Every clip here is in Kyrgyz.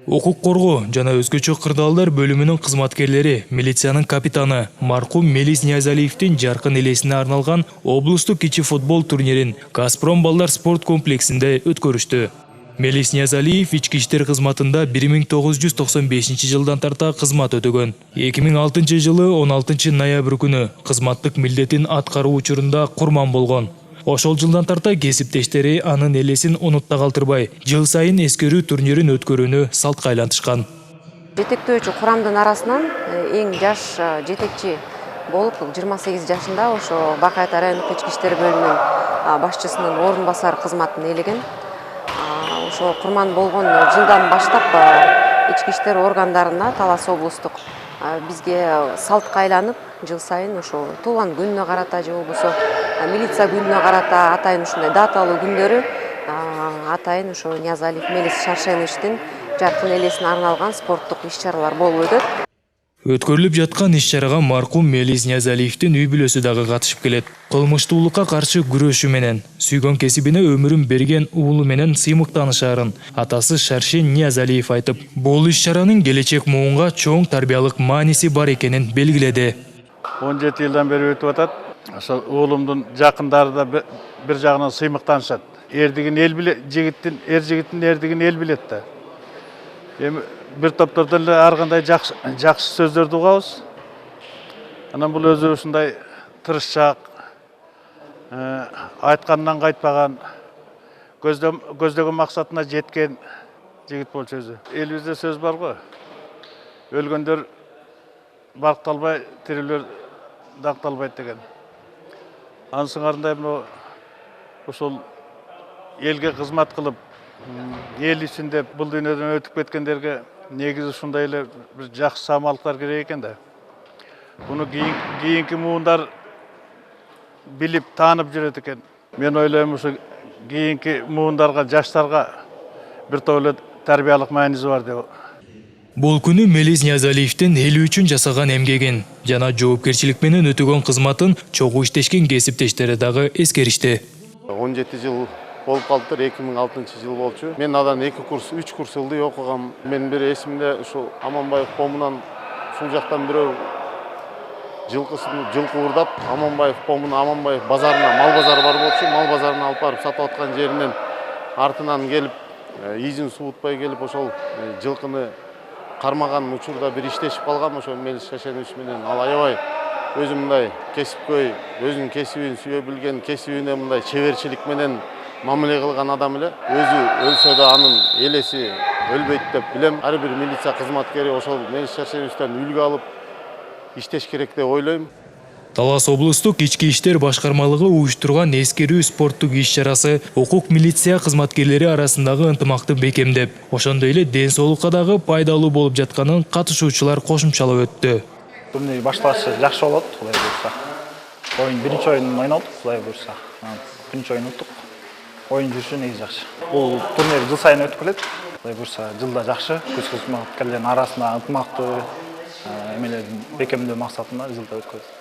Укук коргоо жана өзгөчө кырдаалдар бөлүмүнүн кызматкерлери, милициянын капитаны маркум Мелис Ниязалиевдин жаркын элесине арналган облустук кичи футбол турнирин Газпром балдар спорт комплексинде өткөрүштү. Мелис Ниязалиев ички иштер кызматында 1995 жылдан тарта кызмат өтөгөн. 2006 жылы 16 ноябрь күнү кызматтык милдетин аткаруу учурунда курман болгон. Ошол жылдан тарта кесиптештери анын элесин унутта калтырбай, жыл сайын эскерүү турнирин өткөрүүнү салтка айлантышкан. Жетектөөчү курамдын арасынан эң жаш жетекчи болуп 28 жашында ошо Бакай Ата райондук ички иштер бөлүмүнүн башчысынын орун басар кызматын ээлеген. Ошо курман болгон жылдан баштап ички иштер органдарына Талас облустук бизге салтка айланып, жыл сайын ошо туулган күнүнө карата же болбосо милиция күнүнө карата атайын ушундай даталуу күндөрү атайын ошо Ниязалиев Мелис Шаршеновичтин жаркын элесине арналган спорттук иш-чаралар болуп өтөт. Өткөрүлүп жаткан иш-чарага маркум Мелис Ниязалиевдин үй бүлөсү дагы катышып келет. Кылмыштуулукка каршы күрөшү менен, сүйгөн кесибине өмүрүн берген уулу менен сыймыктанышаарын атасы Шаршен Ниязалиев айтып, бул иш-чаранын келечек муунга чоң тарбиялык мааниси бар экенин белгиледи. 17 жылдан бери өтүп атат. Ошол уулумдун жакындары да бир жагынан сыймыктанышат. Эрдигин эл билет, жигиттин эрдигин эл билет да. Эми бир топтордон эле ар кандай жакшы сөздөрдү угабыз. Анан бул өзү ушундай тырышчаак, айтканынан кайтпаган, көздөгөн максатына жеткен жигит болчу өзү. Элибизде сөз бар го. Өлгөндөр баркталбай, тирилер дакталбайт деген. Ансыңарындай ошол элге кызмат кылып, эл ичинде бул дүйнөдөн өтүп кеткендерге негизи ушундай эле бир жакшы самалыктар керек экен да. Буну кийинки муундар билип, таанып жүрөт экен. Мен ойлойм, ушу кийинки муундарга, жаштарга бир топ эле тарбиялык мааниси бар деп. Бул күнү Мелис Ниязалиевдин эл үчүн жасаган эмгегин жана жоопкерчилик менен өтөгөн кызматын чогуу иштешкен кесиптештери дагы эскеришти. 17 жыл болуп калыптыр, 2006 жыл болчу. Мен адан 3 курс ылдый окугам. Мен бир эсимде ушу Аманбаев комунан ушул жактан бирөө жылкы урдап, Аманбаев комуна, Аманбаев базарына, мал базары бар болчу, мал базарына алып барып сатып аткан жеринен артынан келип, изин суутпай келип ошол жылкыны кармаган учурда бир иштешип калгам. Ошо Мелис Шаршенович менен ал аябай өзү мындай кесипкөй, өзүнүн кесибин сүйө билген, кесибине мындай чеберчилик менен мамиле кылган адам эле. Өзү өлсө да анын элеси өлбөйт деп билем. Ар бир милиция кызматкери ошол Мелис Шаршеновичтен үлгү алып иштеш керек деп ойлойм. Талас облустук ички иштер башкармалыгы уюштурган эскерүү спорттук иш-чарасы укук милиция кызматкерлери арасындагы ынтымакты бекемдеп, ошондой эле ден соолукка дагы пайдалуу болуп жатканын катышуучулар кошумчалап өттү. Турнир башталышы жакшы болот, Кудай буйрса. Биринчи оюнун ойнодук, Кудай буйрса. Биринчи оюн уттук. Оюн жүрүшү негизи жакшы. Бул турнир жыл сайын өтүп келет. Кудай буйрса, жылда жакшы көз кызматкерлердин арасында ынтымактуу эмелердин бекемдөө максатында жылда өткөрүлөт.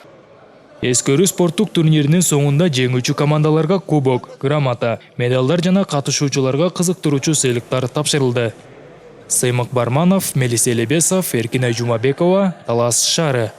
Эскерүү спорттук турниринин соңунда жеңүүчү командаларга кубок, грамота, медалдар жана катышуучуларга кызыктыруучу сыйлыктар тапшырылды. Сыймык Барманов, Мелис Элебесов, Эркинай Жумабекова, Талас шаары.